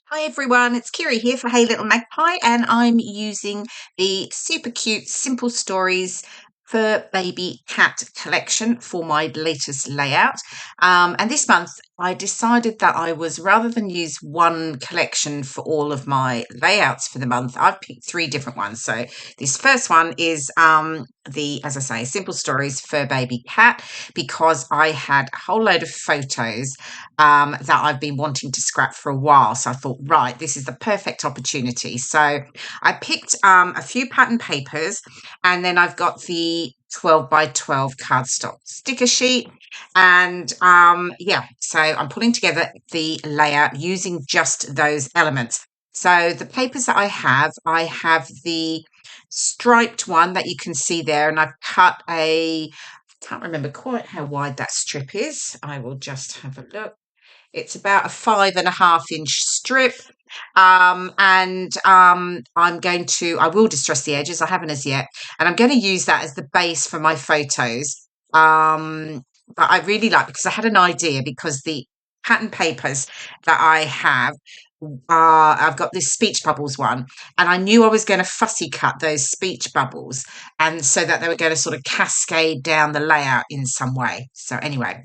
Hi everyone, it's KIREI here for Hey Little Magpie, and I'm using the super cute Simple Stories for Baby Cat collection for my latest layout. And this month I decided that I was, rather than use one collection for all of my layouts for the month, I've picked three different ones. So this first one is as I say, Simple Stories for Baby Cat, because I had a whole load of photos that I've been wanting to scrap for a while. So I thought, right, this is the perfect opportunity. So I picked a few pattern papers, and then I've got the 12 by 12 cardstock sticker sheet. And so I'm putting together the layout using just those elements. So the papers that I have the striped one that you can see there, and I've cut can't remember quite how wide that strip is. I will just have a look. It's about a 5.5 inch strip. I will distress the edges. I haven't as yet. And I'm going to use that as the base for my photos. But I really like, because I had an idea, because the pattern papers that I have, I've got this speech bubbles one, and I knew I was going to fussy cut those speech bubbles, and so that they were going to sort of cascade down the layout in some way. So anyway,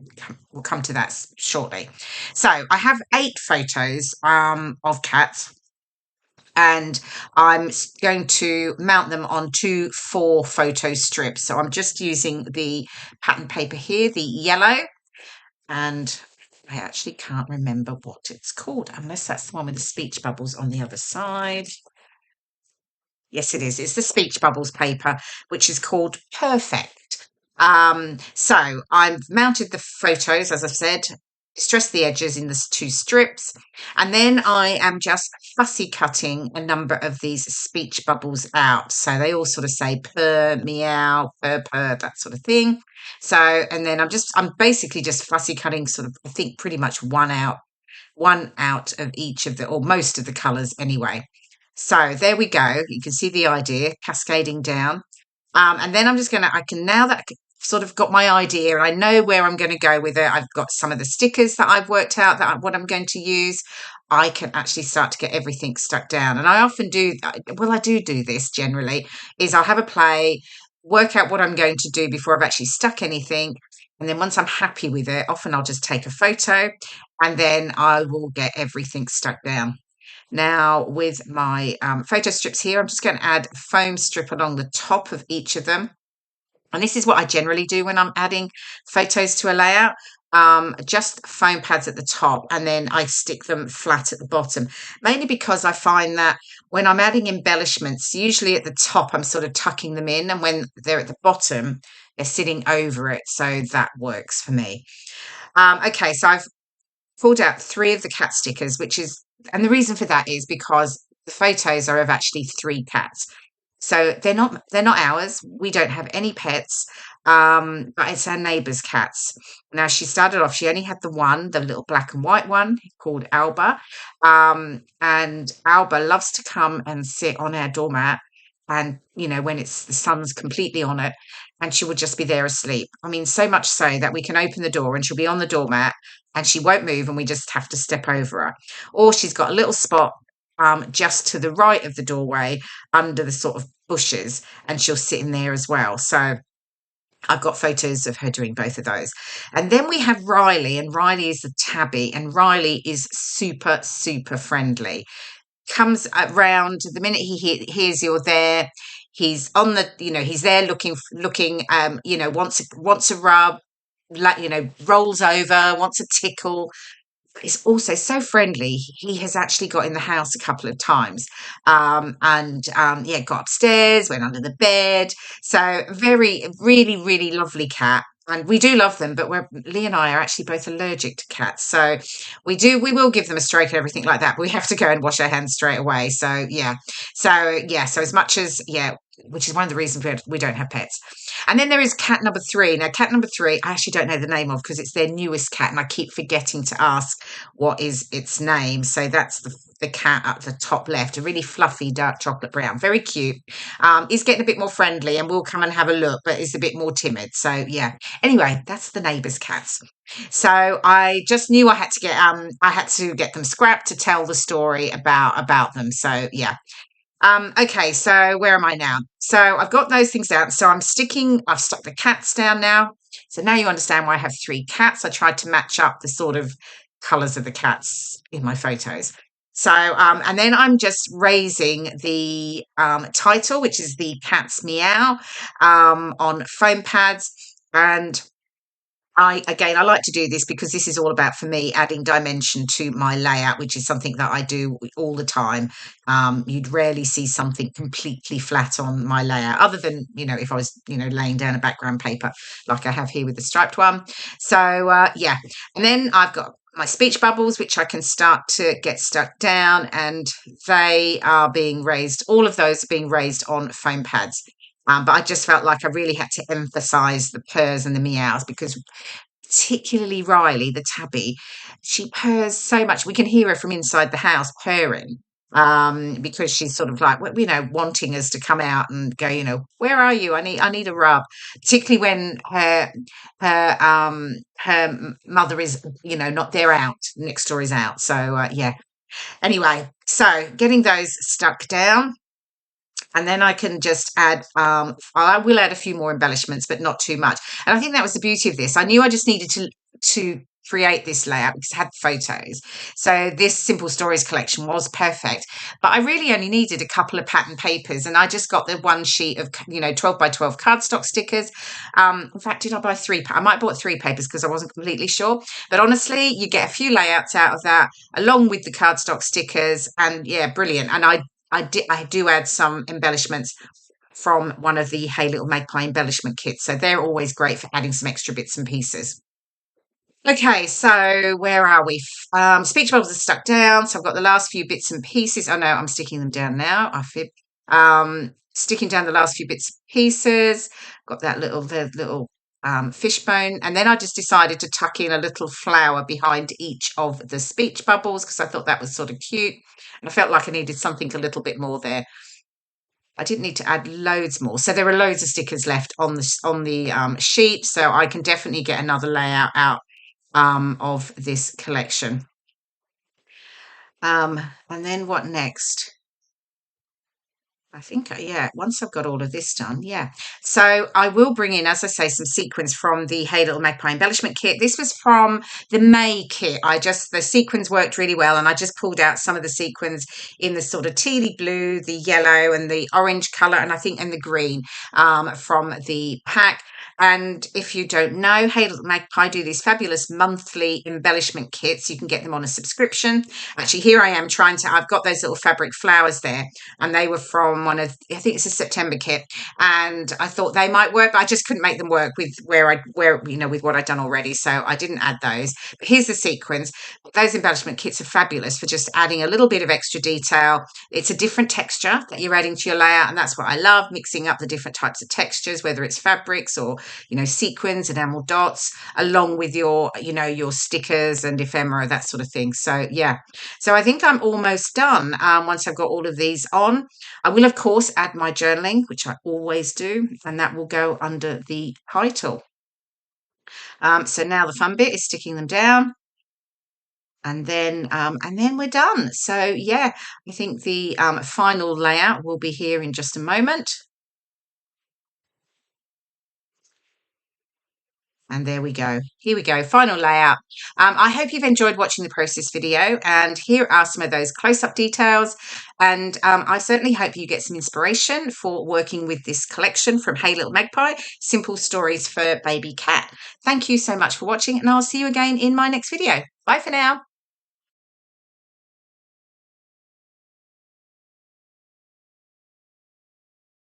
we'll come to that shortly. So I have 8 photos of cats, and I'm going to mount them on 2 4-photo strips. So I'm just using the pattern paper here, the yellow, and I actually can't remember what it's called, unless that's the one with the speech bubbles on the other side. Yes, it is. It's the speech bubbles paper, which is called purr-fect. So I've mounted the photos, as I've said, distressed the edges in the 2 strips, and then I am just fussy cutting a number of these speech bubbles out. So they all sort of say purr, meow, purr, purr, that sort of thing. So, and then I'm basically just fussy cutting sort of, I think, pretty much one out of each of or most of the colours anyway. So there we go. You can see the idea cascading down. And then now that I've sort of got my idea and I know where I'm going to go with it, I've got some of the stickers that I've worked out what I'm going to use. I can actually start to get everything stuck down. And I often do, I do this generally, is I'll have a play, work out what I'm going to do before I've actually stuck anything. And then once I'm happy with it, often I'll just take a photo, and then I will get everything stuck down. Now, with my photo strips here, I'm just going to add a foam strip along the top of each of them. And this is what I generally do when I'm adding photos to a layout. Just foam pads at the top, and then I stick them flat at the bottom, mainly because I find that when I'm adding embellishments, usually at the top I'm sort of tucking them in, and when they're at the bottom they're sitting over it, so that works for me. Okay, so I've pulled out 3 of the cat stickers, and the reason for that is because the photos are of actually 3 cats. So they're not ours. We don't have any pets, but it's our neighbour's cats. Now, she started off, she only had the little black and white one called Alba. And Alba loves to come and sit on our doormat, and when the sun's completely on it, and she would just be there asleep. I mean, so much so that we can open the door and she'll be on the doormat and she won't move, and we just have to step over her. Or she's got a little spot just to the right of the doorway under the sort of bushes, and she'll sit in there as well. So I've got photos of her doing both of those. And then we have Riley, and Riley is the tabby, and Riley is super, super friendly. Comes around the minute he hears you're there. He's on he's there looking, wants a rub, rolls over, wants a tickle. Is also so friendly. He has actually got in the house a couple of times, got upstairs, went under the bed. So very, really, really lovely cat. And we do love them, but Lee and I are actually both allergic to cats. So we will give them a stroke and everything like that, but we have to go and wash our hands straight away. So yeah. So as much as, which is one of the reasons we don't have pets. And then there is cat number 3. Now, cat number 3, I actually don't know the name of, because it's their newest cat, and I keep forgetting to ask what is its name. So that's the cat at the top left, a really fluffy dark chocolate brown, very cute. He's getting a bit more friendly and will come and have a look, but is a bit more timid. So yeah. Anyway, that's the neighbours' cats. So I just knew I had to get them scrapped to tell the story about them. So yeah. Okay, so where am I now? So I've got those things out. So I've stuck the cats down now. So now you understand why I have three cats. I tried to match up the sort of colours of the cats in my photos. So, and then I'm just raising the title, which is the cat's meow, on foam pads. And I like to do this because this is all about, for me, adding dimension to my layout, which is something that I do all the time. You'd rarely see something completely flat on my layout, other than, if I was, laying down a background paper like I have here with the striped one. So, yeah. And then I've got my speech bubbles, which I can start to get stuck down, and they are being raised. All of those are being raised on foam pads. But I just felt like I really had to emphasize the purrs and the meows, because particularly Riley, the tabby, she purrs so much. We can hear her from inside the house purring, because she's sort of like, wanting us to come out and go, where are you? I need a rub. Particularly when her mother is, not there, out next door is out. So yeah. Anyway, so getting those stuck down. And then I can just add, I will add a few more embellishments, but not too much. And I think that was the beauty of this. I knew I just needed to create this layout because it had photos. So this Simple Stories collection was perfect. But I really only needed a couple of pattern papers, and I just got the one sheet of, 12 by 12 cardstock stickers. In fact, did I buy three? I might have bought three papers because I wasn't completely sure. But honestly, you get a few layouts out of that, along with the cardstock stickers. And yeah, brilliant. And I do add some embellishments from one of the Hey Little Magpie embellishment kits. So they're always great for adding some extra bits and pieces. Okay, so where are we? Speech bubbles are stuck down. So I've got the last few bits and pieces. Oh no, I'm sticking them down now. I fib. Sticking down the last few bits and pieces. Got that the little fishbone. And then I just decided to tuck in a little flower behind each of the speech bubbles because I thought that was sort of cute. And I felt like I needed something a little bit more there. I didn't need to add loads more. So there are loads of stickers left on the sheet. So I can definitely get another layout out of this collection. And then what next? I think, yeah, once I've got all of this done, yeah. So I will bring in, as I say, some sequins from the Hey Little Magpie embellishment kit. This was from the May kit. The sequins worked really well, and I just pulled out some of the sequins in the sort of tealy blue, the yellow, and the orange colour, and I think in the green from the pack. And if you don't know, Hey Little Magpie do these fabulous monthly embellishment kits. You can get them on a subscription. Actually, here I am I've got those little fabric flowers there, and they were from I think it's a September kit, and I thought they might work, but I just couldn't make them work with with what I'd done already, so I didn't add those. But here's the sequins. Those embellishment kits are fabulous for just adding a little bit of extra detail. It's a different texture that you're adding to your layout, and that's what I love, mixing up the different types of textures, whether it's fabrics or sequins, enamel dots, along with your stickers and ephemera, that sort of thing. So yeah, so I think I'm almost done. Once I've got all of these on, I will of course add my journaling, which I always do, and that will go under the title. So now the fun bit is sticking them down. And then we're done. So yeah, I think the final layout will be here in just a moment. And there we go. Here we go. Final layout. I hope you've enjoyed watching the process video. And here are some of those close-up details. And I certainly hope you get some inspiration for working with this collection from Hey Little Magpie, Simple Stories for Baby Cat. Thank you so much for watching, and I'll see you again in my next video. Bye for now.